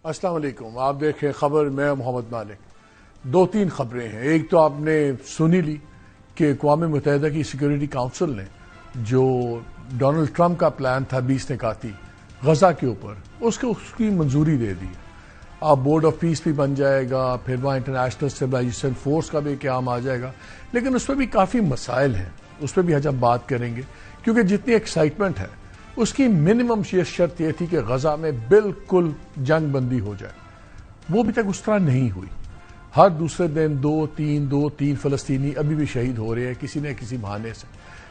السلام علیکم. آپ دیکھیں خبر. میں محمد مالک. دو تین خبریں ہیں. ایک تو آپ نے سنی لی کہ اقوام متحدہ کی سیکورٹی کاؤنسل نے جو ڈونلڈ ٹرمپ کا پلان تھا 20 نکاتی غزہ کے اوپر اس کی منظوری دے دی. اب بورڈ آف پیس بھی بن جائے گا, پھر وہاں انٹرنیشنل اسٹیبلائزیشن فورس کا بھی قیام آ جائے گا, لیکن اس پہ بھی کافی مسائل ہیں. اس پہ بھی آج ہم بات کریں گے کیونکہ جتنی ایکسائٹمنٹ ہے اس کی منیمم شرط یہ تھی کہ غزہ میں بالکل جنگ بندی ہو جائے. وہ ابھی تک اس طرح نہیں ہوئی. ہر دوسرے دن دو تین فلسطینی ابھی بھی شہید ہو رہے ہیں کسی نہ کسی بہانے سے.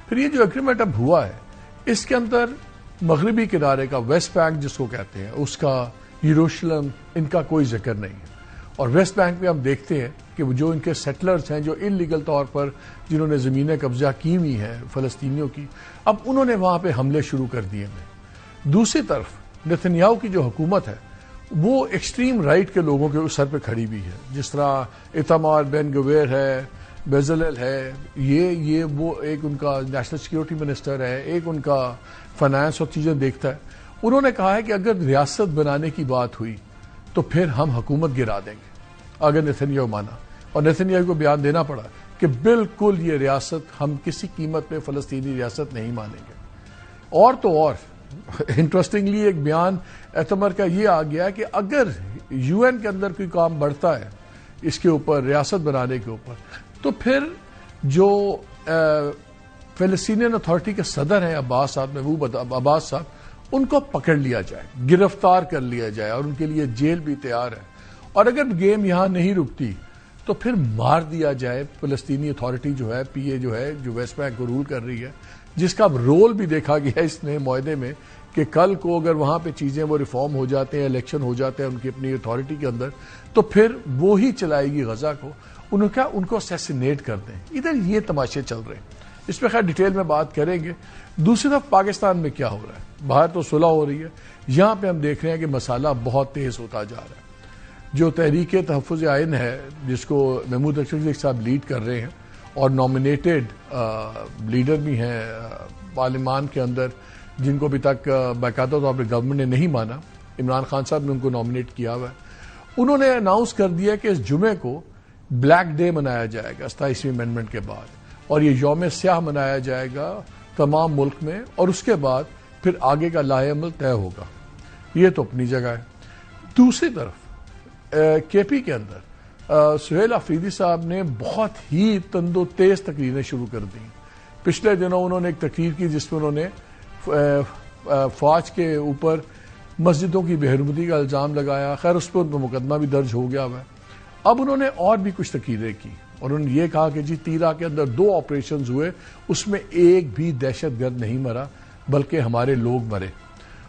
پھر یہ جو ایگریمنٹ اب ہوا ہے اس کے اندر مغربی کنارے کا ویسٹ بینک جس کو کہتے ہیں اس کا, یروشلم, ان کا کوئی ذکر نہیں ہے. اور ویسٹ بینک میں ہم دیکھتے ہیں کہ جو ان کے سیٹلرز ہیں جو انلیگل طور پر جنہوں نے زمینیں قبضہ کی ہوئی ہیں فلسطینیوں کی, اب انہوں نے وہاں پہ حملے شروع کر دیے ہیں. دوسری طرف نتنیاہو کی جو حکومت ہے وہ ایکسٹریم رائٹ کے لوگوں کے سر پہ کھڑی ہوئی ہے, جس طرح ایتمار بن گویر ہے, بیزلیل ہے, یہ وہ ایک ان کا نیشنل سیکیورٹی منسٹر ہے, ایک ان کا فائنانس اور چیزیں دیکھتا ہے. انہوں نے کہا ہے کہ اگر ریاست بنانے کی بات ہوئی تو پھر ہم حکومت گرا دیں گے اگر نتنیاہو مانا. اور نتنیاہو کو بیان دینا پڑا کہ بالکل یہ ریاست ہم کسی قیمت پہ فلسطینی ریاست نہیں مانیں گے. اور تو اور انٹرسٹنگلی ایک بیان ایتمر کا یہ آ گیا کہ اگر یو این کے اندر کوئی کام بڑھتا ہے اس کے اوپر ریاست بنانے کے اوپر تو پھر جو فلسطینین اتھارٹی کے صدر ہیں عباس صاحب, محبوب عباس صاحب, ان کو پکڑ لیا جائے, گرفتار کر لیا جائے اور ان کے لیے جیل بھی تیار ہے. اور اگر گیم یہاں نہیں رکتی تو پھر مار دیا جائے فلسطینی اتھارٹی جو ہے پی اے جو ہے جو ویسٹ بینک کو رول کر رہی ہے, جس کا رول بھی دیکھا گیا اس نئے معاہدے میں کہ کل کو اگر وہاں پہ چیزیں وہ ریفارم ہو جاتے ہیں, الیکشن ہو جاتے ہیں ان کی اپنی اتھارٹی کے اندر, تو پھر وہی چلائے گی غزہ کو. ان کو اسیسینیٹ کر دیں. ادھر یہ تماشے چل رہے ہیں. اس پہ خیر ڈیٹیل میں بات کریں گے. دوسری طرف پاکستان میں کیا ہو رہا ہے. باہر تو صلح ہو رہی ہے, یہاں پہ ہم دیکھ رہے ہیں کہ مسئلہ بہت تیز ہوتا جا رہا ہے. جو تحریک تحفظ آئین ہے جس کو محمود اشرف صاحب لیڈ کر رہے ہیں اور نامینیٹڈ لیڈر بھی ہیں پارلیمان کے اندر جن کو ابھی تک باقاعدہ طور پر گورنمنٹ نے نہیں مانا, عمران خان صاحب نے ان کو نامینیٹ کیا ہوا ہے. انہوں نے اناؤنس کر دیا کہ اس جمعے کو بلیک ڈے منایا جائے گا 27ویں امینڈمنٹ کے بعد, اور یہ یوم سیاہ منایا جائے گا تمام ملک میں, اور اس کے بعد پھر آگے کا لاہ عمل طے ہوگا. یہ تو اپنی جگہ ہے. دوسری طرف کے پی کے اندر سہیل آفریدی صاحب نے بہت ہی تند و تیز تقریریں شروع کر دیں. پچھلے دنوں انہوں نے ایک تقریر کی جس میں انہوں نے فوج کے اوپر مسجدوں کی بے حرمتی کا الزام لگایا. خیر اس پر مقدمہ بھی درج ہو گیا ہوا ہے. اب انہوں نے اور بھی کچھ تقریریں کی اور انہوں نے یہ کہا کہ جی تیرا کے اندر 2 آپریشنز ہوئے, اس میں ایک بھی دہشت گرد نہیں مرا بلکہ ہمارے لوگ مرے.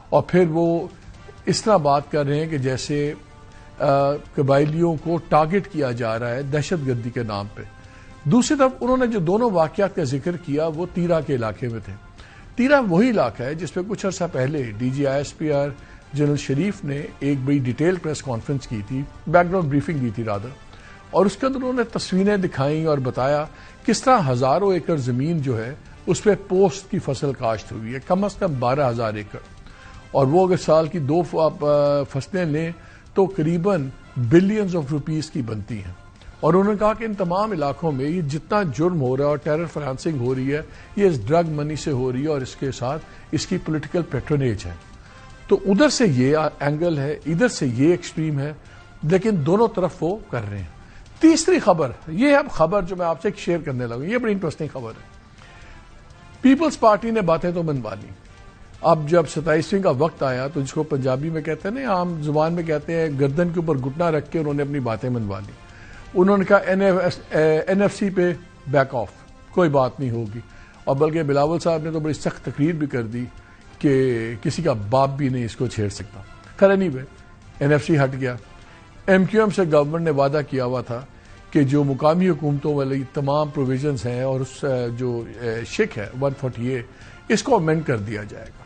اور پھر وہ اس طرح بات کر رہے ہیں کہ جیسے قبائلیوں کو ٹارگٹ کیا جا رہا ہے دہشت گردی کے نام پہ. دوسری طرف انہوں نے جو دونوں واقعات کا ذکر کیا وہ تیرا کے علاقے میں تھے. تیرا وہی علاقہ ہے جس پہ کچھ عرصہ پہلے D G I S P R general Sharif نے ایک بڑی ڈیٹیل پریس کانفرنس کی تھی, بیک گراؤنڈ بریفنگ دی تھی رادر, اور اس کے اندر انہوں نے تصویریں دکھائیں اور بتایا کس طرح ہزاروں ایکڑ زمین جو ہے اس پہ پوست کی فصل کاشت ہوئی ہے, کم از کم 12,000 ایکڑ. اور وہ اگر سال کی 2 فصلیں لیں تو قریباً بلینز آف روپیز کی بنتی ہیں. اور انہوں نے کہا کہ ان تمام علاقوں میں یہ جتنا جرم ہو رہا ہے اور ٹیرر فنانسنگ ہو رہی ہے یہ اس ڈرگ منی سے ہو رہی ہے اور اس کے ساتھ اس کی پولیٹیکل پیٹرونیج ہے. تو ادھر سے یہ اینگل ہے, ادھر سے یہ ایکسٹریم ہے, لیکن دونوں طرف وہ کر رہے ہیں. تیسری خبر یہ اب خبر جو میں آپ سے شیئر کرنے لگا, یہ بڑی انٹرسٹنگ خبر ہے. پیپلز پارٹی نے باتیں تو منوا لی. اب جب 27ویں کا وقت آیا تو جس کو پنجابی میں کہتے ہیں نا, عام زبان میں کہتے ہیں گردن کے اوپر گھٹنا رکھ کے انہوں نے اپنی باتیں منوا لی. انہوں نے کہا این ایف سی پہ بیک آف, کوئی بات نہیں ہوگی. اور بلکہ بلاول صاحب نے تو بڑی سخت تقریر بھی کر دی کہ کسی کا باپ بھی نہیں اس کو چھیڑ سکتا. خیر نہیں این ایف سی ہٹ گیا. ایم کیو ایم سے گورنمنٹ نے وعدہ کیا ہوا تھا کہ جو مقامی حکومتوں والی تمام پروویژنز ہیں اور اس جو شک ہے 148 اس کو امینڈ کر دیا جائے گا.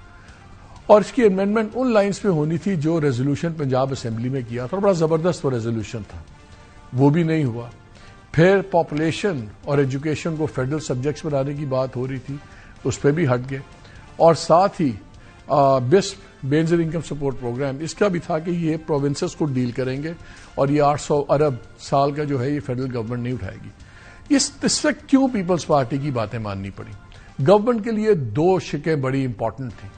اور اس کی امینڈمنٹ ان لائنز پہ ہونی تھی جو ریزولوشن پنجاب اسمبلی میں کیا تھا, اور بڑا زبردست وہ ریزولوشن تھا, وہ بھی نہیں ہوا. پھر پاپولیشن اور ایجوکیشن کو فیڈرل سبجیکٹس بنانے کی بات ہو رہی تھی, اس پہ بھی ہٹ گئے. اور ساتھ ہی بسپ بینظیر انکم سپورٹ پروگرام، اس کا بھی تھا کہ یہ پروونسز کو ڈیل کریں گے اور یہ 800 ارب سال کا جو ہے یہ فیڈرل گورنمنٹ نہیں اٹھائے گی. اس وقت کیوں پیپلز پارٹی کی باتیں ماننی پڑی؟ گورنمنٹ کے لیے دو شقیں بڑی امپورٹنٹ تھیں،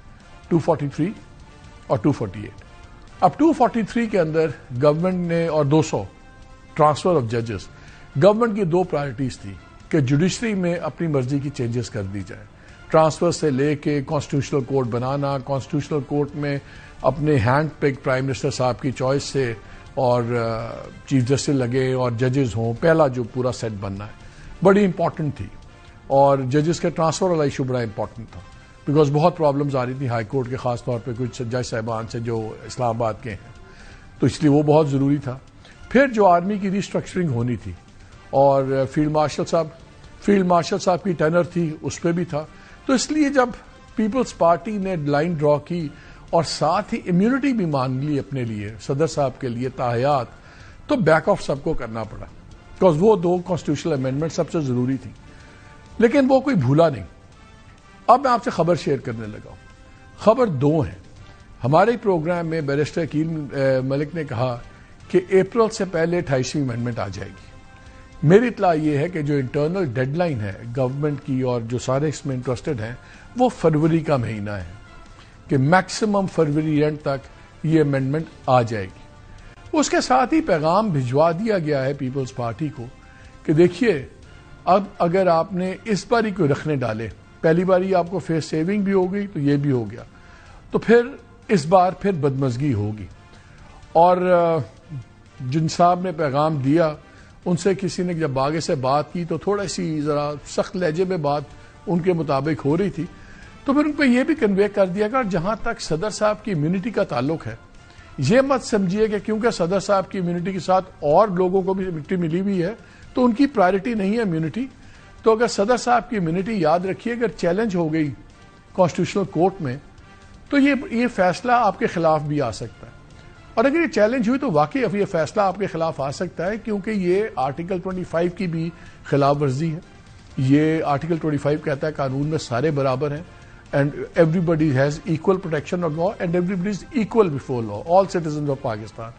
243 اور 248. اب 243 کے اندر گورنمنٹ نے اور 200 ٹرانسفر آف ججز، گورنمنٹ کی دو پرائرٹیز تھی کہ جوڈیشری میں اپنی مرضی کی چینجز کر دی جائے، ٹرانسفر سے لے کے کانسٹیٹیوشنل کورٹ بنانا، کانسٹیٹیوشنل کورٹ میں اپنے ہینڈ پک پرائم منسٹر صاحب کی چوائس سے اور چیف جسٹس لگے اور ججز ہوں، پہلا جو پورا سیٹ بننا ہے بڑی امپورٹنٹ تھی. اور ججز کے ٹرانسفر والا ایشو بڑا امپورٹنٹ تھا بیکاز بہت پرابلمز آ رہی تھی ہائی کورٹ کے، خاص طور پہ کچھ جج صاحبان سے جو اسلام آباد کے ہیں، تو اس لیے وہ بہت ضروری تھا. پھر جو آرمی کی ریسٹرکچرنگ ہونی تھی اور فیلڈ مارشل صاحب کی ٹینر تھی، اس پہ بھی تھا. تو اس لیے جب پیپلز پارٹی نے لائن ڈرا کی اور ساتھ ہی امیونٹی بھی مانگ لی اپنے لیے صدر صاحب کے لیے تاحیات، تو بیک آف سب کو کرنا پڑا بیکاز وہ دو کانسٹیٹیوشنل امینڈمنٹ سب سے ضروری تھی. لیکن وہ کوئی بھولا نہیں. اب میں آپ سے خبر شیئر کرنے لگا ہوں. خبر دو ہیں. ہمارے پروگرام میں بیرسٹر عقیل ملک نے کہا کہ اپریل سے پہلے 28ویں امینڈمنٹ آ جائے گی. میری اطلاع یہ ہے کہ جو انٹرنل ڈیڈ لائن ہے گورنمنٹ کی اور جو سارے اس میں انٹرسٹڈ ہیں وہ فروری کا مہینہ ہے کہ میکسیمم فروری اینڈ تک یہ امینڈمنٹ آ جائے گی. اس کے ساتھ ہی پیغام بھجوا دیا گیا ہے پیپلز پارٹی کو کہ دیکھیے اب اگر آپ نے اس باری کوئی رکھنے ڈالے، پہلی باری آپ کو فیس سیونگ بھی ہو گئی تو یہ بھی ہو گیا، تو پھر اس بار پھر بدمزگی ہوگی. اور جن صاحب نے پیغام دیا ان سے کسی نے جب آگے سے بات کی تو تھوڑا سی ذرا سخت لہجے میں بات ان کے مطابق ہو رہی تھی، تو پھر ان پہ یہ بھی کنوے کر دیا گیا جہاں تک صدر صاحب کی امیونٹی کا تعلق ہے یہ مت سمجھیے کہ کیونکہ صدر صاحب کی امیونٹی کے ساتھ اور لوگوں کو بھی امیونٹی ملی ہوئی ہے تو ان کی پرائرٹی نہیں ہے امیونٹی. تو اگر صدر صاحب کی امیونٹی یاد رکھیے اگر چیلنج ہو گئی کانسٹیٹیوشنل کورٹ میں تو یہ فیصلہ آپ کے خلاف بھی آ سکتا ہے. اور اگر یہ چیلنج ہوئی تو واقعی اب یہ فیصلہ آپ کے خلاف آ سکتا ہے کیونکہ یہ آرٹیکل 25 کی بھی خلاف ورزی ہے. یہ آرٹیکل 25 کہتا ہے قانون میں سارے برابر ہیں and everybody has equal protection of law and everybody is equal before law all citizens of Pakistan.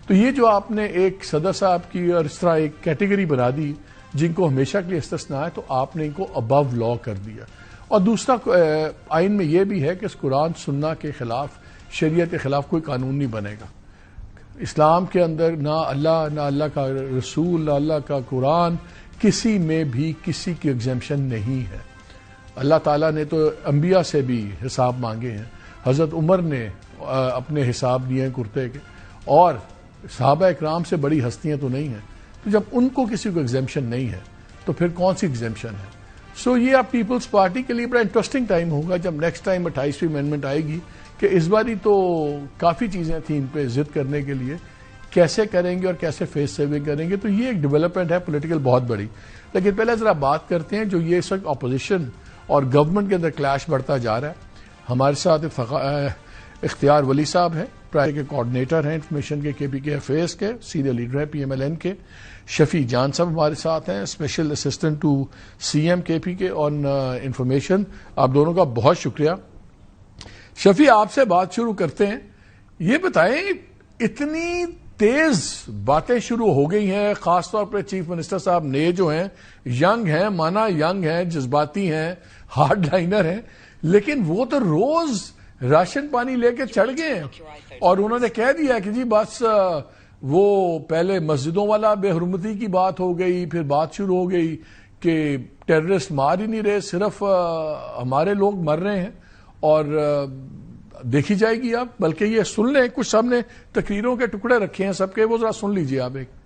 تو یہ جو آپ نے ایک صدر صاحب کی اور اس طرح ایک کیٹیگری بنا دی جن کو ہمیشہ کے لیے استثناء ہے تو آپ نے ان کو ابو لا کر دیا. اور دوسرا آئین میں یہ بھی ہے کہ اس قرآن سننا کے خلاف شریعت کے خلاف کوئی قانون نہیں بنے گا. اسلام کے اندر نہ اللہ کا رسول نہ اللہ کا قرآن کسی میں بھی کسی کی ایگزیمپشن نہیں ہے. اللہ تعالیٰ نے تو انبیاء سے بھی حساب مانگے ہیں. حضرت عمر نے اپنے حساب دیے ہیں کرتے کے اور صحابہ اکرام سے بڑی ہستیاں تو نہیں ہیں. تو جب ان کو کسی کو ایگزیمپشن نہیں ہے تو پھر کون سی ایگزیمپشن ہے. سو یہ اب پیپلز پارٹی کے لیے بڑا انٹرسٹنگ ٹائم ہوگا جب نیکسٹ ٹائم 28ویں امینڈمنٹ آئے گی کہ اس باری تو کافی چیزیں تھیں ان پہ ضد کرنے کے لیے کیسے کریں گے اور کیسے فیس سیونگ کریں گے. تو یہ ایک ڈیولپمنٹ ہے پولیٹیکل بہت بڑی. لیکن پہلے ذرا بات کرتے ہیں جو یہ اس وقت اپوزیشن اور گورنمنٹ کے اندر کلیش بڑھتا جا رہا ہے. ہمارے ساتھ اختیار ولی صاحب ہیں پرائے کے کوآرڈینیٹر ہیں انفارمیشن کے پی کے افیئرس کے سینئر لیڈر ہیں پی ایم ایل این کے. شفیع جان صاحب ہمارے ساتھ ہیں special assistant to C M K P کے آن انفارمیشن. آپ دونوں کا بہت شکریہ. شفیع آپ سے بات شروع کرتے ہیں. یہ بتائیں اتنی تیز باتیں شروع ہو گئی ہیں خاص طور پر چیف منسٹر صاحب نئے جو ہیں ینگ ہیں مانا ینگ ہیں جذباتی ہیں ہارڈ لائنر ہیں لیکن وہ تو روز راشن پانی لے کے چڑھ گئے ہیں اور انہوں نے کہہ دیا کہ جی بس وہ پہلے مسجدوں والا بے حرمتی کی بات ہو گئی پھر بات شروع ہو گئی کہ ٹیررسٹ مار ہی نہیں رہے صرف ہمارے لوگ مر رہے ہیں اور دیکھی جائے گی آپ بلکہ یہ سن لیں کچھ سب نے تقریروں کے ٹکڑے رکھے ہیں سب کے وہ ذرا سن لیجئے آپ ایک.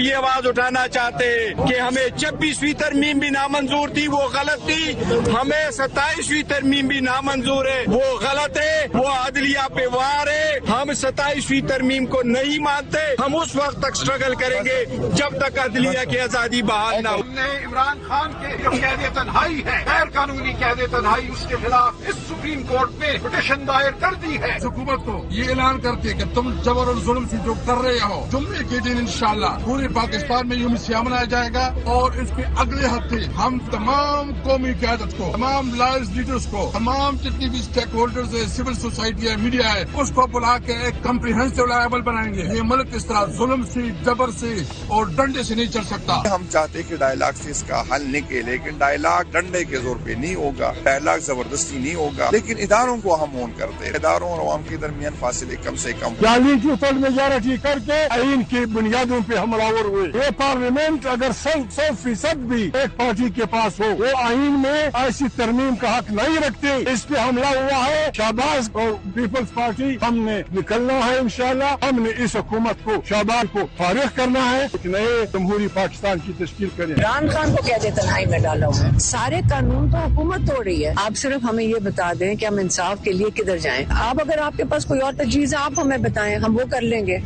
یہ آواز اٹھانا چاہتے ہیں کہ ہمیں 26ویں ترمیم بھی نامنظور تھی، وہ غلط تھی، ہمیں 27ویں ترمیم بھی نامنظور ہے، وہ غلط ہے، وہ عدلیہ پہ وار ہے، ہم 27ویں ترمیم کو نہیں مانتے، ہم اس وقت تک سٹرگل کریں گے جب تک عدلیہ کی آزادی بحال نہ ہو۔ ہم نے عمران خان کے جو قید تنہائی ہے، غیر قانونی قید تنہائی، اس کے خلاف اس سپریم کورٹ میں پٹیشن دائر کر دی ہے۔ حکومت کو یہ اعلان کرتے کہ تم جبر اور ظلم سے جو کر رہے ہو، جمعے کے دن انشاءاللہ پورے پاکستان میں یوم سیاہ منایا جائے گا، اور اس کے اگلے ہفتے ہم تمام قومی قیادت کو، تمام لائز لیڈرز کو، تمام جتنی بھی اسٹیک ہولڈرز ہے، سول سوسائٹی ہے، میڈیا ہے، اس کو بلا کے ایک کمپریہنسو لائبل بنائیں گے۔ یہ ملک اس طرح ظلم سے، جبر سے اور ڈنڈے سے نہیں چل سکتا۔ ہم چاہتے کہ ڈائلاگ سے اس کا حل نکلے، لیکن ڈائلاگ ڈنڈے کے زور پہ نہیں ہوگا، ڈائلاگ زبردستی نہیں ہوگا، لیکن اداروں کو ہم اون کرتے ہیں، اداروں اور عوام کے درمیان فاصلے کم سے کم۔ 40% میجارٹی کر کے آئین کی بنیادوں پہ ہم آور ہوئے۔ یہ پارلیمنٹ اگر 100% بھی ایک پارٹی کے پاس ہو، وہ آئین میں ایسی ترمیم کا حق نہیں رکھتے، اس پہ حملہ ہوا ہے۔ شہباز اور پیپلز پارٹی ہم نے نکلنا ہے انشاءاللہ، ہم نے اس حکومت کو، شہباز کو فارغ کرنا ہے، ایک نئے جمہوری پاکستان کی تشکیل کریں۔ عمران خان کو قید تنہائی میں ڈالا ہوا ہے، سارے قانون تو حکومت توڑ رہی ہے، آپ صرف ہمیں یہ بتا دیں کہ ہم انصاف کے لیے کدھر جائیں۔ آپ اگر آپ کے پاس کوئی اور تجویز ہے آپ ہمیں بتائیں، ہم وہ کر لیں گے۔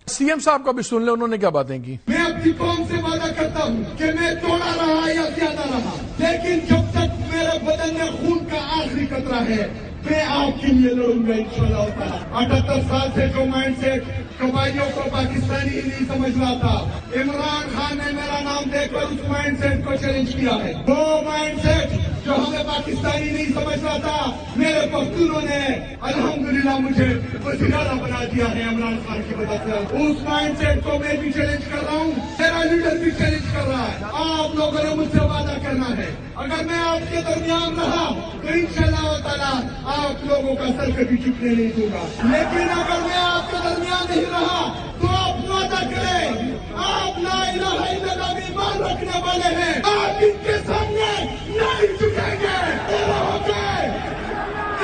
سی ایم صاحب کا بھی سن لیں انہوں نے کیا باتیں کی۔ میں اپنی قوم سے وعدہ کرتا ہوں کہ میں توڑا رہا یا زیادہ رہا، لیکن جب تک میرے بدن میں خون کا آخری قطرہ ہے میں آپ کے لیے لڑوں گا انشاءاللہ تعالی۔ 78 سال سے جو مائنڈ سیٹ قبائلیوں کو پاکستانی نہیں سمجھ رہا تھا، عمران خان نے میرا نام دے کر اس مائنڈ سیٹ کو چیلنج کیا ہے۔ وہ مائنڈ سیٹ جو ہمیں پاکستانی نہیں سمجھ رہا تھا، میرے پختونوں نے الحمدللہ مجھے وزیر اعلیٰ بنا دیا ہے عمران خان کی وجہ سے۔ اس مائنڈ سیٹ کو میں بھی چیلنج کر رہا ہوں، میرا لیڈر بھی چیلنج کر رہا ہے۔ آپ لوگوں نے مجھ سے وعدہ کرنا ہے، اگر میں آپ کے درمیان رہا تو انشاءاللہ تعالیٰ آپ لوگوں کا سر کبھی جھکنے نہیں دوں گا، لیکن اگر میں آپ کے درمیان نہیں رہا تو آپ وعدہ کریں، آپ لا الہ الا اللہ میں ایمان رکھنے والے ہیں، آپ ان کے سامنے نہیں جھکیں گے۔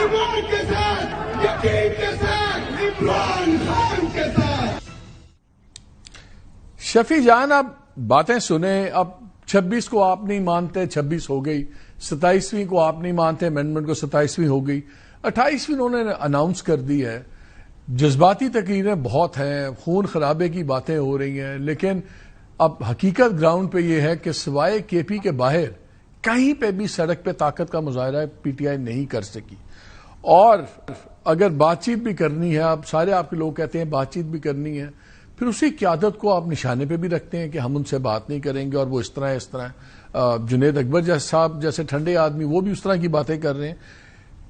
ایمان کے ساتھ، یقین کے ساتھ، عمران خان کے ساتھ۔ شفیع جان اب باتیں سنیں، اب 26 کو آپ نہیں مانتے، 26 ہو گئی، 27ویں کو آپ نہیں مانتے، امینڈمنٹ کو 27ویں ہو گئی، 28ویں انہوں نے اناؤنس کر دی ہے۔ جذباتی تقریریں بہت ہیں، خون خرابے کی باتیں ہو رہی ہیں، لیکن اب حقیقت گراؤنڈ پہ یہ ہے کہ سوائے کے پی کے باہر کہیں پہ بھی سڑک پہ طاقت کا مظاہرہ پی ٹی آئی نہیں کر سکی، اور اگر بات چیت بھی کرنی ہے، اب سارے آپ کے لوگ کہتے ہیں بات چیت بھی کرنی ہے، پھر اسی قیادت کو آپ نشانے پہ بھی رکھتے ہیں کہ ہم ان سے بات نہیں کریں گے اور وہ اس طرح اس طرح۔ جنید اکبر صاحب جیسے ٹھنڈے آدمی وہ بھی اس طرح کی باتیں کر رہے ہیں۔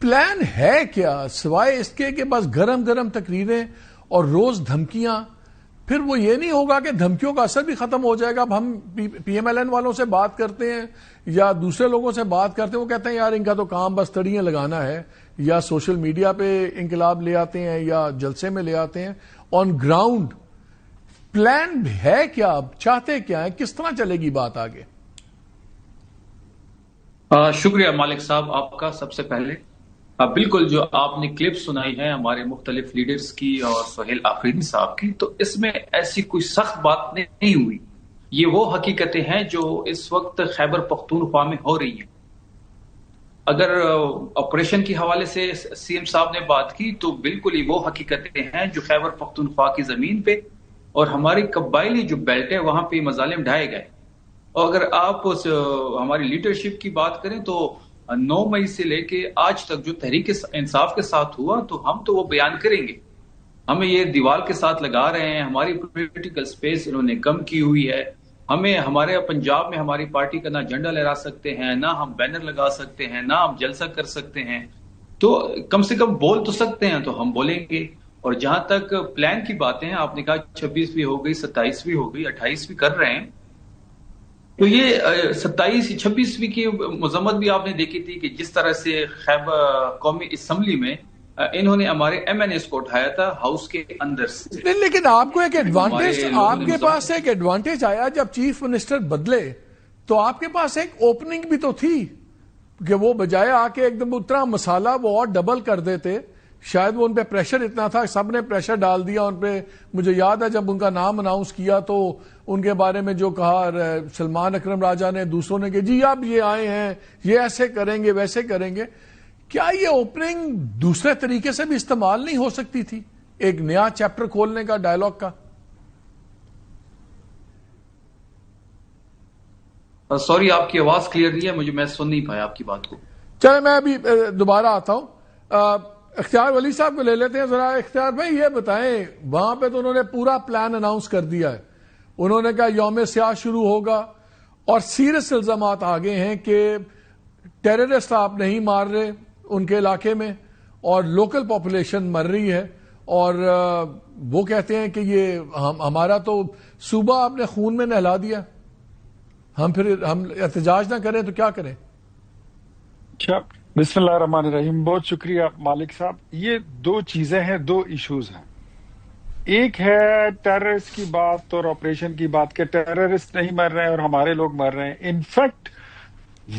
پلان ہے کیا سوائے اس کے کہ بس گرم گرم تقریریں اور روز دھمکیاں؟ پھر وہ یہ نہیں ہوگا کہ دھمکیوں کا اثر بھی ختم ہو جائے گا، اب ہم پی ایم ایل این والوں سے بات کرتے ہیں یا دوسرے لوگوں سے بات کرتے ہیں، وہ کہتے ہیں یار ان کا تو کام بس تڑیاں لگانا ہے، یا سوشل میڈیا پہ انقلاب لے آتے ہیں یا جلسے میں لے آتے ہیں۔ آن گراؤنڈ پلان ہے کیا؟ اب چاہتے کیا ہے؟ کس طرح چلے گی بات آگے؟ شکریہ مالک صاحب آپ کا۔ سب سے پہلے بالکل جو آپ نے کلپ سنائی ہے ہمارے مختلف لیڈرز کی اور سہیل آفریدی صاحب کی، تو اس میں ایسی کوئی سخت بات نہیں ہوئی، یہ وہ حقیقتیں ہیں جو اس وقت خیبر پختونخوا میں ہو رہی ہیں۔ اگر آپریشن کے حوالے سے سی ایم صاحب نے بات کی تو بالکل ہی وہ حقیقتیں ہیں جو خیبر پختونخوا کی زمین پہ اور ہماری قبائلی جو بیلٹ ہے وہاں پہ مظالم ڈھائے گئے۔ اور اگر آپ ہماری لیڈرشپ کی بات کریں تو 9 مئی سے لے کے آج تک جو تحریک انصاف کے ساتھ ہوا تو ہم تو وہ بیان کریں گے، ہمیں یہ دیوار کے ساتھ لگا رہے ہیں، ہماری پولیٹیکل سپیس انہوں نے کم کی ہوئی ہے، ہمیں ہمارے پنجاب میں ہماری پارٹی کا نہ جھنڈا لہرا سکتے ہیں، نہ ہم بینر لگا سکتے ہیں، نہ ہم جلسہ کر سکتے ہیں، تو کم سے کم بول تو سکتے ہیں تو ہم بولیں گے۔ اور جہاں تک پلان کی باتیں ہیں، آپ نے کہا 26ویں ہو گئی، 27ویں ہو گئی، 28ویں کر رہے ہیں، تو یہ 26ویں کی مذمت بھی آپ نے دیکھی تھی کہ جس طرح سے خیبر قومی اسمبلی میں انہوں نے ہمارے ایم این ایس کو اٹھایا تھا ہاؤس کے اندر سے۔ لیکن آپ کو ایک ایڈوانٹیج، آپ کے پاس ایک ایڈوانٹیج آیا جب چیف منسٹر بدلے، تو آپ کے پاس ایک اوپننگ بھی تو تھی کہ وہ بجائے آ کے ایک دم اتنا مسالہ وہ اور ڈبل کر دیتے شاید وہ ان پہ پریشر اتنا تھا, سب نے پریشر ڈال دیا ان پہ. مجھے یاد ہے جب ان کا نام اناؤنس کیا تو ان کے بارے میں جو کہا سلمان اکرم راجہ نے, دوسروں نے کہ جی اب یہ آئے ہیں, یہ ایسے کریں گے ویسے کریں گے. کیا یہ اوپننگ دوسرے طریقے سے بھی استعمال نہیں ہو سکتی تھی, ایک نیا چیپٹر کھولنے کا ڈائلاگ کا؟ سوری آپ کی آواز کلیئر نہیں ہے, میں سن نہیں پایا آپ کی بات کو. چلے میں ابھی دوبارہ آتا ہوں. اختیار ولی صاحب کو لے لیتے ہیں ذرا. اختیار بھائی یہ بتائیں, وہاں پہ تو انہوں نے پورا پلان اناؤنس کر دیا ہے. انہوں نے کہا یوم سیاہ شروع ہوگا اور سیریس الزامات آگے ہیں کہ ٹیررسٹ آپ نہیں مار رہے ان کے علاقے میں اور لوکل پاپولیشن مر رہی ہے, اور وہ کہتے ہیں کہ یہ ہمارا تو صوبہ آپ نے خون میں نہلا دیا, ہم احتجاج نہ کریں تو کیا کریں؟ بسم اللہ الرحمن الرحیم. بہت شکریہ مالک صاحب. یہ دو چیزیں ہیں, دو ایشوز ہیں. ایک ہے ٹیررسٹ کی بات اور آپریشن کی بات کہ ٹیررسٹ نہیں مر رہے ہیں اور ہمارے لوگ مر رہے ہیں. انفیکٹ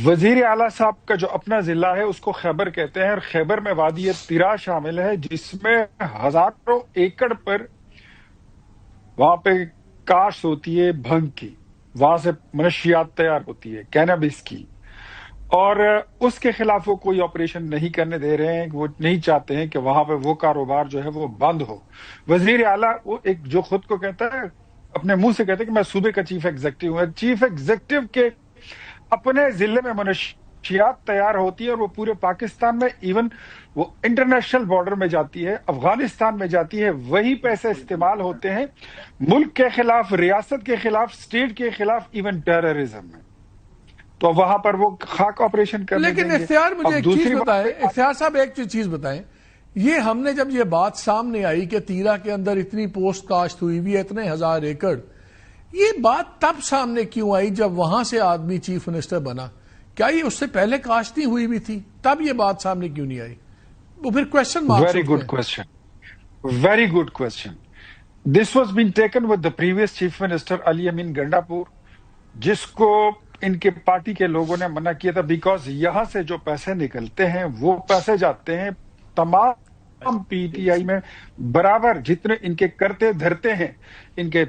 وزیر اعلیٰ صاحب کا جو اپنا ضلع ہے اس کو خیبر کہتے ہیں, اور خیبر میں وادی تیرا شامل ہے جس میں ہزاروں ایکڑ پر وہاں پہ کاشت ہوتی ہے بھنگ کی, وہاں سے منشیات تیار ہوتی ہے کینابس کی, اور اس کے خلاف وہ کوئی آپریشن نہیں کرنے دے رہے ہیں. وہ نہیں چاہتے ہیں کہ وہاں پہ وہ کاروبار جو ہے وہ بند ہو. وزیر اعلیٰ وہ ایک جو خود کو کہتا ہے اپنے منہ سے کہتے ہیں کہ میں صوبے کا چیف ایگزیکٹو ہوں. چیف ایگزیکٹو کے اپنے ضلع میں منشیات تیار ہوتی ہے اور وہ پورے پاکستان میں, ایون وہ انٹرنیشنل بارڈر میں جاتی ہے, افغانستان میں جاتی ہے, وہی پیسے استعمال ہوتے ہیں ملک کے خلاف, ریاست کے خلاف, اسٹیٹ کے خلاف, ایون ٹیررزم میں. تو وہاں پر وہ خاک آپریشن کرنے دیں گے. لیکن اختیار مجھے ایک چیز بتائیں, اختیار صاحب ایک چیز بتائیں, یہ ہم نے جب یہ بات سامنے آئی کہ تیرا کے اندر اتنی پوسٹ کاشت ہوئی بھی, اتنے ہزار ایکڑ, یہ بات تب سامنے کیوں آئی جب وہاں سے آدمی چیف منسٹر بنا؟ کیا یہ اس سے پہلے کاشت نہیں ہوئی بھی تھی؟ تب یہ بات سامنے کیوں نہیں آئی؟ وہ پھر question mark. Very good question, very good question. This was been taken with the previous chief minister Ali Amin Gandapur, جس کو ان کے پارٹی کے لوگوں نے منع کیا تھا بیکاز یہاں سے جو پیسے نکلتے ہیں وہ پیسے جاتے ہیں تمام پی ٹی آئی میں برابر, جتنے ان کے کرتے دھرتے ہیں, ان کے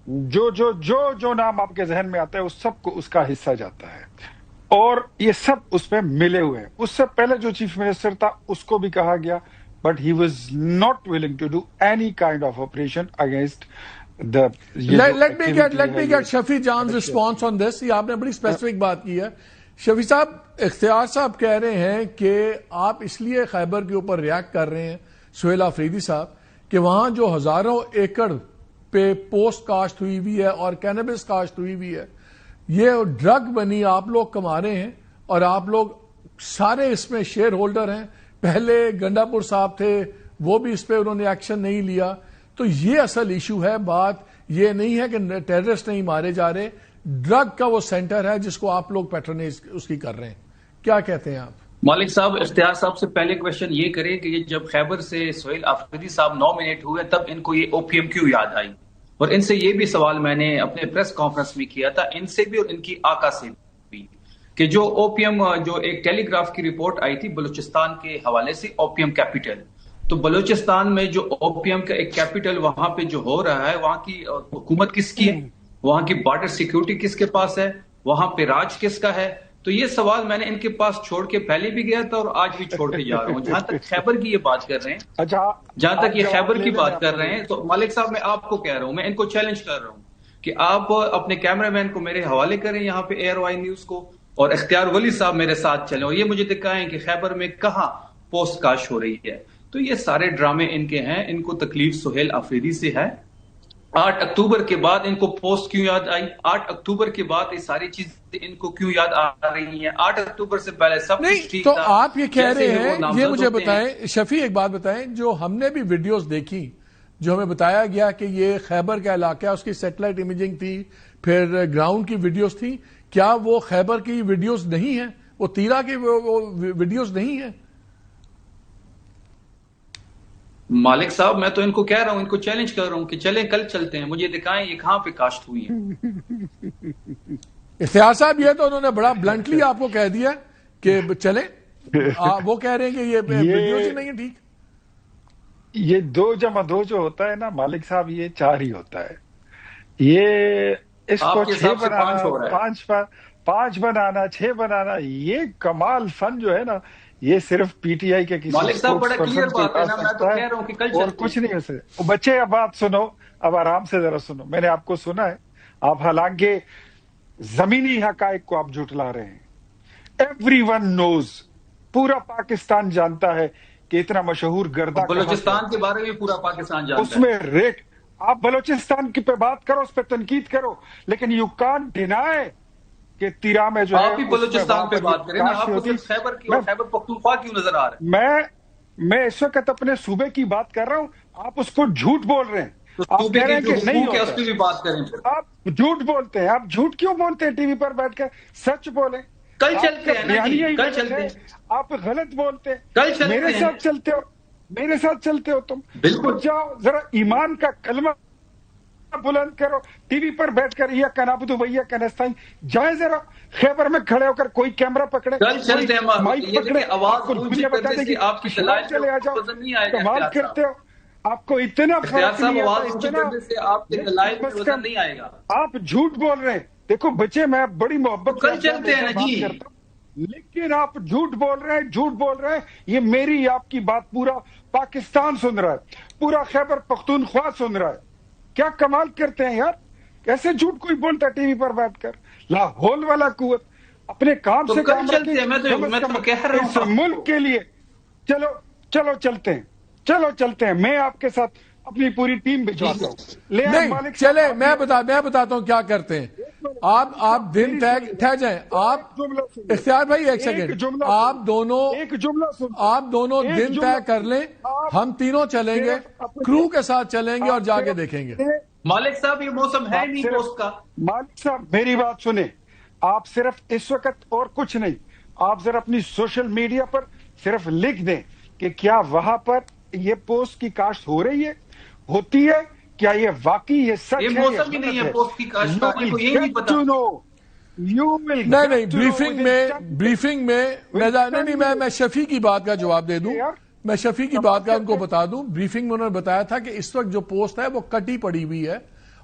جو نام آپ کے ذہن میں آتا ہے اس سب کو اس کا حصہ جاتا ہے, اور یہ سب اس میں ملے ہوئے ہیں. اس سے پہلے جو چیف منسٹر تھا اس کو بھی کہا گیا, but he was not willing to do any kind of operation against the let me get Shafi Jan's response on this. یہ آپ نے بڑی اسپیسیفک بات کی ہے. شفیع صاحب, اختیار صاحب کہہ رہے ہیں کہ آپ اس لیے خیبر کے اوپر ریاکٹ کر رہے ہیں, سہیل آفریدی صاحب, کہ وہاں جو ہزاروں ایکڑ پہ پوسٹ کاشت ہوئی ہوئی ہے اور کینابس کاشت ہوئی ہوئی ہے, یہ ڈرگ بنی آپ لوگ کما رہے ہیں اور آپ لوگ سارے اس میں شیئر ہولڈر ہیں. پہلے گنڈاپور صاحب تھے, وہ بھی اس پہ انہوں نے ایکشن نہیں لیا. تو یہ اصل ایشو ہے. بات یہ نہیں ہے کہ ٹیررسٹ نہیں مارے جا رہے, ڈرگ کا وہ سینٹر ہے جس کو آپ لوگ پیٹرنیج اس کی کر رہے ہیں. کیا کہتے ہیں آپ؟ مالک صاحب, اختیار صاحب سے پہلے کویشچن یہ کریں کہ یہ جب خیبر سے سہیل آفریدی صاحب نامینیٹ ہوئے تب ان کو یہ او پی ایم کیوں یاد آئی؟ اور ان سے یہ بھی سوال میں نے اپنے پریس کانفرنس میں کیا تھا, ان سے بھی اور ان کی آقا سے بھی, کہ جو او پی ایم جو ایک ٹیلی گراف کی رپورٹ آئی تھی بلوچستان کے حوالے سے, او پی ایم کیپٹل, تو بلوچستان میں جو او پی ایم کا ایک کیپٹل وہاں پہ جو ہو رہا ہے, وہاں کی حکومت کس کی ہے, وہاں کی بارڈر سیکیورٹی کس کے پاس ہے, وہاں پہ راج کس کا ہے؟ تو یہ سوال میں نے ان کے پاس چھوڑ کے پہلے بھی گیا تھا اور آج بھی چھوڑ کے جا رہا ہوں. جہاں تک خیبر کی یہ بات کر رہے ہیں, جہاں تک یہ خیبر کی بات کر رہے ہیں, تو مالک صاحب میں آپ کو کہہ رہا ہوں, میں ان کو چیلنج کر رہا ہوں کہ آپ اپنے کیمرہ مین کو میرے حوالے کریں یہاں پہ ایئر وائی نیوز کو, اور اختیار ولی صاحب میرے ساتھ چلیں اور یہ مجھے دکھائیں کہ خیبر میں کہاں پوسٹ کاش ہو رہی ہے. تو یہ سارے ڈرامے ان کے ہیں, ان کو تکلیف سہیل آفریدی سے ہے. 8 اکتوبر کے بعد ان کو پوسٹ کیوں یاد آئی؟ 8 اکتوبر کے بعد یہ ساری چیزیں ان کو کیوں یاد آ رہی ہیں؟ 8 اکتوبر سے پہلے سب کچھ ٹھیک تھا. تو آپ یہ کہہ رہے ہیں, یہ مجھے بتائیں شفیع, ایک بات بتائیں, جو ہم نے بھی ویڈیوز دیکھی, جو ہمیں بتایا گیا کہ یہ خیبر کا علاقہ ہے, اس کی سیٹلائٹ امیجنگ تھی, پھر گراؤنڈ کی ویڈیوز تھی, کیا وہ خیبر کی ویڈیوز نہیں ہیں, وہ تیرا کی ویڈیوز نہیں ہیں؟ مالک صاحب میں تو ان کو کہہ رہا ہوں, ان کو چیلنج کر رہا ہوں کہ چلیں کل چلتے ہیں, مجھے دکھائیں یہ کہاں پہ کاشت ہوئی ہیں. اختیار صاحب یہ تو انہوں نے بڑا بلنٹلی آپ کو کہہ دیا کہ چلیں, وہ کہہ رہے ہیں کہ یہ ویڈیوز ہی نہیں ہے ٹھیک. یہ 2 جمع 2 جو ہوتا ہے نا مالک صاحب، یہ 4 ہی ہوتا ہے. یہ اس کو 6 بنانا، 5 بنانا، 6 بنانا، یہ کمال فن جو ہے نا، یہ صرف پی ٹی آئی کے کسی مالک صاحب بڑا کلیئر بات ہے نا، میں تو کہہ رہا ہوں کہ کل اور کچھ نہیں ہو سکتا. بچے اب بات سنو، اب آرام سے ذرا سنو. میں نے آپ کو سنا ہے، آپ حالانکہ زمینی حقائق کو آپ جھٹلا رہے ہیں. ایوری ون نوز، پورا پاکستان جانتا ہے کہ اتنا مشہور گردہ بلوچستان کے بارے میں پورا پاکستان جانتا ہے. اس میں ریٹ، آپ بلوچستان کی پہ بات کرو، اس پہ تنقید کرو، لیکن یو کان ڈینائی کہ تیرا میں جو ہے آپ ہی بلوچستان پہ بات کریں نا، آپ کو صرف خیبر کی اور خیبر پختونخوا کیوں نظر آ رہا ہے؟ میں اس وقت اپنے صوبے کی بات کر رہا ہوں، آپ اس کو جھوٹ بول رہے ہیں. آپ کہہ رہے ہیں کہ نہیں ہوتا، اس پہ بھی بات کریں. آپ جھوٹ بولتے ہیں. آپ جھوٹ کیوں بولتے ہیں؟ ٹی وی پر بیٹھ کر سچ بولیں. کل چلتے ہیں نا جی، کل چلتے ہیں. آپ غلط بولتے ہیں. کل چلتے ہیں. میرے ساتھ چلتے ہو تم. بالکل. جاؤ ذرا ایمان کا کلمہ بلند کرو. ٹی وی پر بیٹھ کر یا کنابدو بھیا کنستان جائیں، ذرا خیبر میں کھڑے ہو کر کوئی کیمرہ پکڑے، کل چلتے ہیں. مائک پکڑے، آواز اونچی کرنے سے آپ کی دلائل چلے آ جاؤ. وزن نہیں آئے گا. کمال کرتے ہو. آپ کو اتنا اختیار صاحب، آواز اونچی کرنے سے آپ کے دلائل میں وزن نہیں آئے گا. آپ جھوٹ بول رہے ہیں. دیکھو بچے، میں بڑی محبت کل چلتے ہیں نا جی، لیکن آپ جھوٹ بول رہے ہیں. یہ میری آپ کی بات پورا پاکستان سن رہا ہے، پورا خیبر پختونخوا سن رہا ہے. کیا کمال کرتے ہیں یار، کیسے جھوٹ کوئی بولتا ٹی وی پر بیٹھ کر؟ لاہور والا قوت اپنے کام سے کام چلتے ہیں. میں تو کہہ رہا ہوں اس ملک کے لیے. چلو چلتے ہیں. میں آپ کے ساتھ اپنی پوری ٹیم بھجواتا ہوں. چلے میں بتاتا ہوں کیا کرتے ہیں. آپ دن ٹھہ جائیں. آپ اختیار بھائی ایک سیکنڈ، آپ دونوں دن طے کر لیں. ہم تینوں چلیں گے، کرو کے ساتھ چلیں گے اور جا کے دیکھیں گے. مالک صاحب یہ موسم ہے نہیں پوسٹ کا. مالک صاحب میری بات سنیں، آپ صرف اس وقت اور کچھ نہیں، آپ ذرا اپنی سوشل میڈیا پر صرف لکھ دیں کہ کیا وہاں پر یہ پوسٹ کی کاشت ہو رہی ہے، ہوتی ہے، کیا یہ واقعی یہ سچ ہے؟ یہ موسم ہی نہیں ہے پوسٹ کی کاشت، کو یہ نہیں پتا. نہیں، بریفنگ میں میں شفیع کی بات کا جواب دے دوں. میں شفیع کی بات کا ان کو بتا دوں. بریفنگ میں انہوں نے بتایا تھا کہ اس وقت جو پوسٹ ہے وہ کٹی پڑی ہوئی ہے،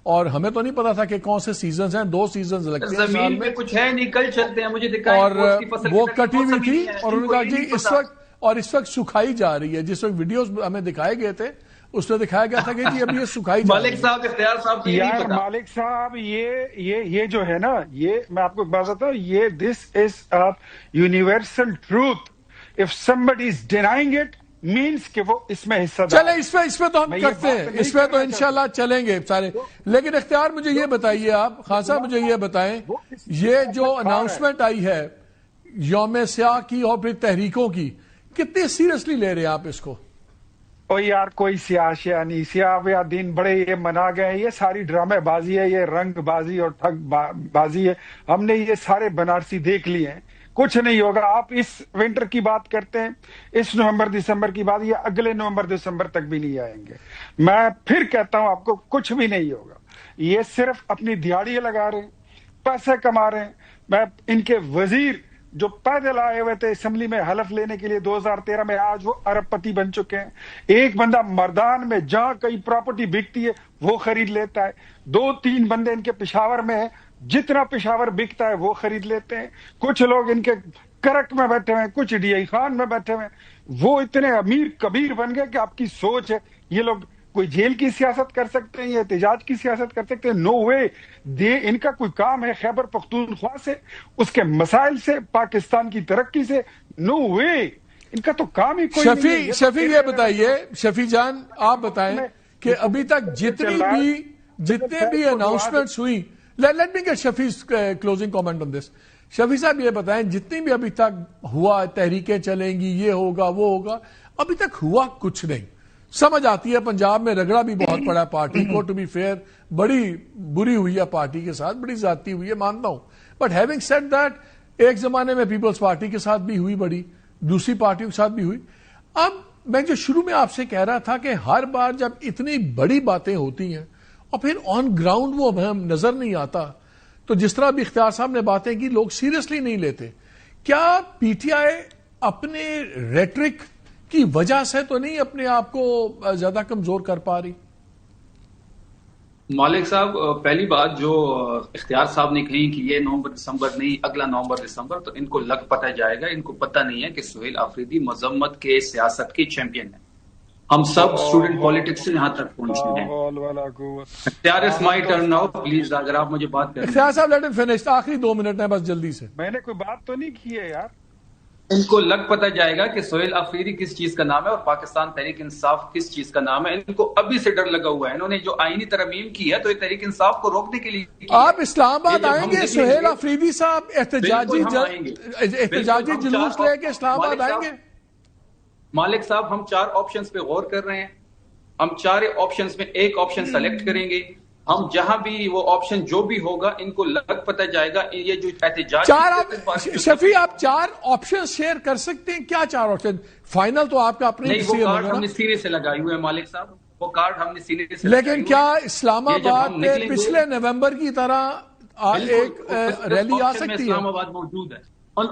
اور ہمیں تو نہیں پتا تھا کہ کون سے سیزنز ہیں. 2 سیزنز لگتے ہیں زمین میں، کچھ ہے نہیں. کل چلتے ہیں، مجھے دکھائیں. اور وہ کٹی ہوئی تھی، اور انہوں نے کہا جی اس وقت سکھائی جا رہی ہے. جس وقت ویڈیوز ہمیں دکھائے گئے تھے اس میں دکھایا گیا تھا کہ جی اب یہ سکھائی جا رہی ہے. مالک صاحب، اختیار صاحب یار مالک صاحب، یہ جو ہے نا، یہ میں آپ کو بات بتاؤں، یہ دس از a universal truth. If somebody is denying it means کہ وہ اس میں حصہ دار. چلے اس پہ تو ہم کرتے ہیں، اس پہ تو انشاءاللہ چلیں گے سارے. لیکن اختیار مجھے یہ بتائیے، آپ خان صاحب مجھے یہ بتائیں، یہ جو اناؤنسمنٹ آئی ہے یوم سیاہ کی اور پھر تحریکوں کی، کتنے سیریسلی لے رہے ہیں آپ اس کو؟ او یار کوئی سیاہ نہیں، سیاہ دین بڑے یہ منا گئے. یہ ساری ڈرامے بازی ہے، یہ رنگ بازی اور ٹھگ بازی ہے. ہم نے یہ سارے بنارسی دیکھ لیے ہیں، کچھ نہیں ہوگا. آپ اس ونٹر کی بات کرتے ہیں، اس نومبر دسمبر کی بات، یہ اگلے نومبر دسمبر تک بھی نہیں آئیں گے. میں پھر کہتا ہوں آپ کو، کچھ بھی نہیں ہوگا. یہ صرف اپنی دیہڑیاں لگا رہے ہیں، پیسے کما رہے ہیں. میں ان کے وزیر جو پیدل آئے ہوئے تھے اسمبلی میں حلف لینے کے لیے 2013 میں، آج وہ ارب پتی بن چکے ہیں. ایک بندہ مردان میں جہاں کئی پراپرٹی بکتی ہے وہ خرید لیتا ہے. 2-3 بندے ان کے پشاور میں ہیں، جتنا پشاور بکتا ہے وہ خرید لیتے ہیں. کچھ لوگ ان کے کرک میں بیٹھے ہوئے ہیں، کچھ ڈی آئی خان میں بیٹھے ہوئے ہیں. وہ اتنے امیر کبیر بن گئے کہ آپ کی سوچ ہے یہ لوگ کوئی جیل کی سیاست کر سکتے ہیں یا احتجاج کی سیاست کر سکتے ہیں؟ نو وے. ان کا کوئی کام ہے خیبر پختونخوا سے، اس کے مسائل سے، پاکستان کی ترقی سے؟ نو وے. ان کا تو کام ہی کوئی نہیں ہے. شفیع یہ بتائیے، شفیع جان آپ بتائیں کہ ابھی تک جتنے بھی اناؤنسمنٹس ہوئی، let me get Shafi's closing comment on this. Shafi صاحب یہ بتائیں، جتنی بھی ابھی تک ہوا، تحریکیں چلیں گی، یہ ہوگا وہ ہوگا، ابھی تک ہوا کچھ نہیں. سمجھ آتی ہے پنجاب میں رگڑا بھی بہت پڑا ہے پارٹی کو، ٹو بی فیئر بڑی بری ہوئی ہے پارٹی کے ساتھ، بڑی زیادتی ہوئی ہے مانتا ہوں. بٹ ہیونگ سیڈ دیٹ، ایک زمانے میں پیپلز پارٹی کے ساتھ بھی ہوئی بڑی، دوسری پارٹیوں کے ساتھ بھی ہوئی. اب میں جو شروع میں آپ سے کہہ رہا تھا کہ ہر بار جب اتنی بڑی باتیں ہوتی ہیں اور پھر آن گراؤنڈ وہ ہمیں نظر نہیں آتا، تو جس طرح بھی اختیار صاحب نے باتیں کی لوگ سیریسلی نہیں لیتے. کیا پی ٹی آئی اپنے ریٹرک کی وجہ سے تو نہیں اپنے آپ کو زیادہ کمزور کر پا رہی؟ مالک صاحب، پہلی بات جو اختیار صاحب نے کہی کہ یہ نومبر دسمبر نہیں، اگلا نومبر دسمبر، تو ان کو لگ پتہ جائے گا. ان کو پتہ نہیں ہے کہ سہیل آفریدی مذمت کے سیاست کے چیمپئن ہیں. ہم سب اسٹوڈنٹ پالیٹکس سے یہاں تک پہنچے ہیں. اختیار اس مائی ٹرن ناؤ پلیز، اگر آپ مجھے بات کریں. اختیار صاحب لیٹ ہم فنش، آخری 2 منٹ ہیں بس جلدی سے. میں نے کوئی بات تو نہیں کی ہے یار. ان کو لگ پتہ جائے گا کہ سہیل آفریدی کس چیز کا نام ہے اور پاکستان تحریک انصاف کس چیز کا نام ہے. ان کو ابھی سے ڈر لگا ہوا ہے. انہوں نے جو آئینی ترمیم کی ہے تو یہ تحریک انصاف کو روکنے کے لیے. آپ اسلام آباد آئیں گے سہیل آفریدی صاحب احتجاجی جلوس لے کے اسلام آباد آئیں گے؟ مالک صاحب، ہم 4 آپشنز پہ غور کر رہے ہیں. ہم 4 آپشنز میں ایک آپشن سلیکٹ کریں گے. ہم جہاں بھی وہ آپشن جو بھی ہوگا ان کو لگ پتہ جائے گا. یہ جو احتجاج، شفیع آپ 4 آپشن شیئر کر سکتے ہیں کیا؟ 4 آپشن فائنل تو آپ کا اپنے نہیں، وہ کارڈ ہم نے سینے سے لگائے ہوئے ہیں مالک صاحب، وہ کارڈ ہم نے سینے سے. لیکن کیا اسلام آباد میں پچھلے نومبر کی طرح ایک ریلی آ سکتی ہے؟ اسلام آباد موجود ہے ان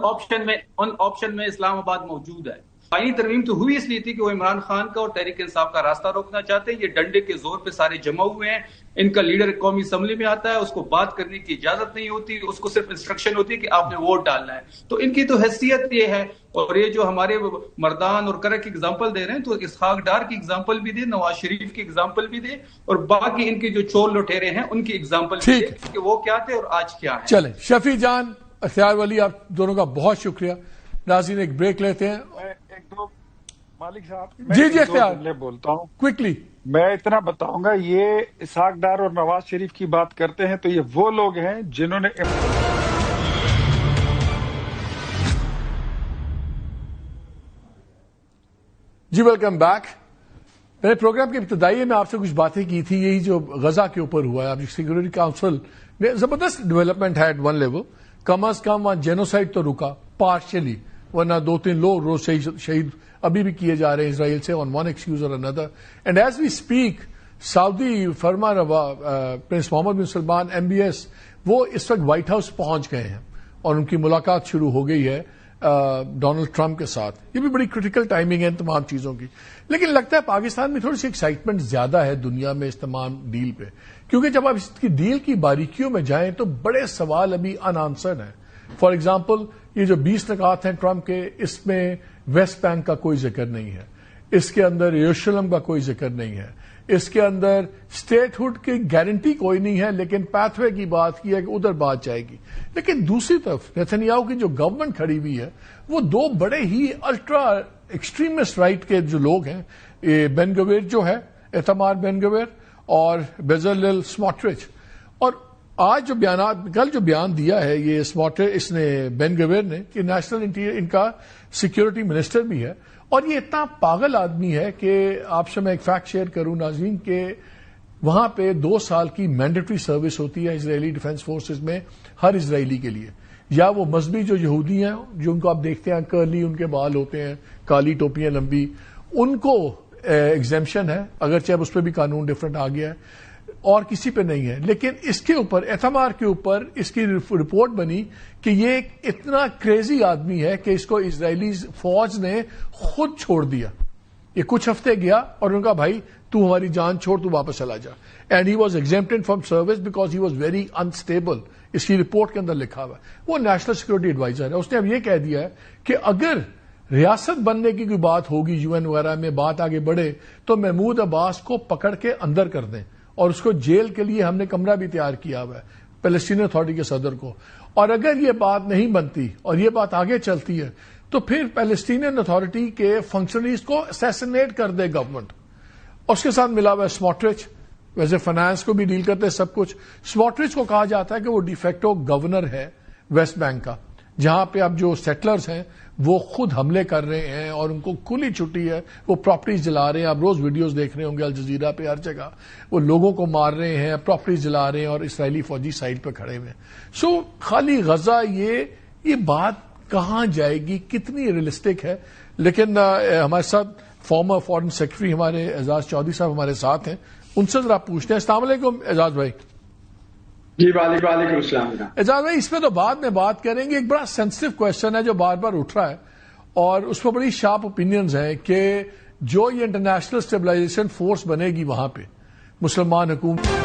آپشن میں اسلام آباد موجود ہے. آئینی ترمیم تو ہوئی اس لیے تھی کہ وہ عمران خان کا اور تحریک انصاف کا راستہ روکنا چاہتے ہیں. یہ ڈنڈے کے زور پہ سارے جمع ہوئے ہیں. ان کا لیڈر قومی اسمبلی میں آتا ہے، اس کو بات کرنے کی اجازت نہیں ہوتی، اس کو صرف انسٹرکشن ہوتی ہے کہ آپ نے ووٹ ڈالنا ہے. تو ان کی تو حیثیت یہ ہے. اور یہ جو ہمارے مردان اور کرک کی اگزامپل دے رہے ہیں، تو اسحاق ڈار کی اگزامپل بھی دے، نواز شریف کی اگزامپل بھی دے، اور باقی ان کے جو چور لٹیرے ہیں ان کی ایگزامپل بھی دے کہ وہ کیا تھے اور آج کیا ہے. چلیں شفیع جان، اختیار ولی، آپ دونوں کا بہت شکریہ. ناظرین ایک بریک لیتے ہیں. مالک صاحب جی اختیار بولتا ہوں کوئکلی. میں اتنا بتاؤں گا، یہ اسحاق ڈار اور نواز شریف کی بات کرتے ہیں تو یہ وہ لوگ ہیں جنہوں نے جی ویلکم بیک. میں نے پروگرام کے ابتدائی میں آپ سے کچھ باتیں کی تھی. یہی جو غزہ کے اوپر ہوا ہے، اب سیکورٹی کاؤنسل میں زبردست ڈیولپمنٹ ہے ایٹ ون لیول. کم از کم وہاں جینوسائڈ تو رکا پارشلی، ورنہ 2-3 لوگ روز شہید ابھی بھی کیے جا رہے ہیں اسرائیل سے آن ون ایکسکیوز اور اندر. اینڈ ایز وی اسپیک سعودی فرما روا پرنس محمد بن سلمان MBS وہ اس وقت وائٹ ہاؤس پہنچ گئے ہیں اور ان کی ملاقات شروع ہو گئی ہے ڈونلڈ ٹرمپ کے ساتھ. یہ بھی بڑی کریٹیکل ٹائمنگ ہے ان تمام چیزوں کی. لیکن لگتا ہے پاکستان میں تھوڑی سی ایکسائٹمنٹ زیادہ ہے دنیا میں اس تمام ڈیل پہ، کیونکہ جب آپ اس کی ڈیل کی باریکیوں میں جائیں تو بڑے سوال ابھی ان آنسرڈ ہیں. فار ایگزامپل یہ جو 20 نکات ہیں ٹرمپ کے، اس میں ویسٹ بینک کا کوئی ذکر نہیں ہے، اس کے اندر یروشلم کا کوئی ذکر نہیں ہے، اس کے اندر اسٹیٹ ہوڈ کی گارنٹی کوئی نہیں ہے، لیکن پیتھ وے کی بات کی ہے کہ ادھر بات جائے گی. لیکن دوسری طرف نیتنیاہو کی جو گورنمنٹ کھڑی ہوئی ہے وہ 2 بڑے ہی الٹرا ایکسٹریمسٹ رائٹ کے جو لوگ ہیں، بین گویر جو ہے، ایتمار بین گویر اور بیزلیل سموٹرچ. اور آج جو بیانات، کل جو بیان دیا ہے یہ اس نے بین گویر نے کہ نیشنل انٹیریئر ان کا سیکیورٹی منسٹر بھی ہے، اور یہ اتنا پاگل آدمی ہے کہ آپ سے میں ایک فیکٹ شیئر کروں ناظرین کہ وہاں پہ 2 سال کی مینڈیٹری سروس ہوتی ہے اسرائیلی ڈیفنس فورسز میں ہر اسرائیلی کے لیے. یا وہ مذہبی جو یہودی ہیں جو ان کو آپ دیکھتے ہیں کرلی ان کے بال ہوتے ہیں، کالی ٹوپیاں لمبی، ان کو ایگزیمپشن ہے، اگرچہ اب اس پہ بھی قانون ڈفرنٹ آ گیا ہے، اور کسی پہ نہیں ہے. لیکن اس کے اوپر ایتمار کے اوپر اس کی رپورٹ بنی کہ یہ ایک اتنا کریزی آدمی ہے کہ اس کو اسرائیلی فوج نے خود چھوڑ دیا. یہ کچھ ہفتے گیا اور ان کا بھائی تو ہماری جان چھوڑ، تو واپس چلا جا. And he was exempted from service because he was very unstable. اس کی رپورٹ کے اندر لکھا ہوا ہے. وہ نیشنل سیکورٹی ایڈوائزر ہے. اس نے اب یہ کہہ دیا ہے کہ اگر ریاست بننے کی کوئی بات ہوگی UN وغیرہ میں، بات آگے بڑھے تو محمود عباس کو پکڑ کے اندر کر دیں، اور اس کو جیل کے لیے ہم نے کمرہ بھی تیار کیا ہوا ہے فلسطین اتھارٹی کے صدر کو. اور اگر یہ بات نہیں بنتی اور یہ بات آگے چلتی ہے تو پھر فلسطینین اتھارٹی کے فنکشنریز کو اسیسنیٹ کر دے گورنمنٹ. اور اس کے ساتھ ملا ہوا ہے سموٹرچ، ویسے فائنانس کو بھی ڈیل کرتے سب کچھ. سموٹرچ کو کہا جاتا ہے کہ وہ ڈی فیکٹو گورنر ہے ویسٹ بینک کا، جہاں پہ اب جو سیٹلرز ہیں وہ خود حملے کر رہے ہیں اور ان کو کھلی چھٹی ہے، وہ پراپرٹیز جلا رہے ہیں. آپ روز ویڈیوز دیکھ رہے ہوں گے الجزیرہ پہ، ہر جگہ وہ لوگوں کو مار رہے ہیں، پراپرٹیز جلا رہے ہیں، اور اسرائیلی فوجی سائڈ پہ کھڑے ہوئے ہیں. سو خالی غزہ یہ بات کہاں جائے گی، کتنی ریئلسٹک ہے. لیکن ہمارے ساتھ فارمر فارن سیکرٹری ہمارے اعزاز چودھری صاحب ہمارے ساتھ ہیں، ان سے ذرا پوچھتے ہیں. السلام علیکم اعزاز بھائی. جی وعلیکم السلام. اعجاز بھائی اس پہ تو بعد میں بات کریں گے. ایک بڑا سینسٹیو کوشچن ہے جو بار بار اٹھ رہا ہے، اور اس پر بڑی شارپ اوپینینز ہیں کہ جو یہ انٹرنیشنل اسٹیبلائزیشن فورس بنے گی وہاں پہ مسلمان حکومت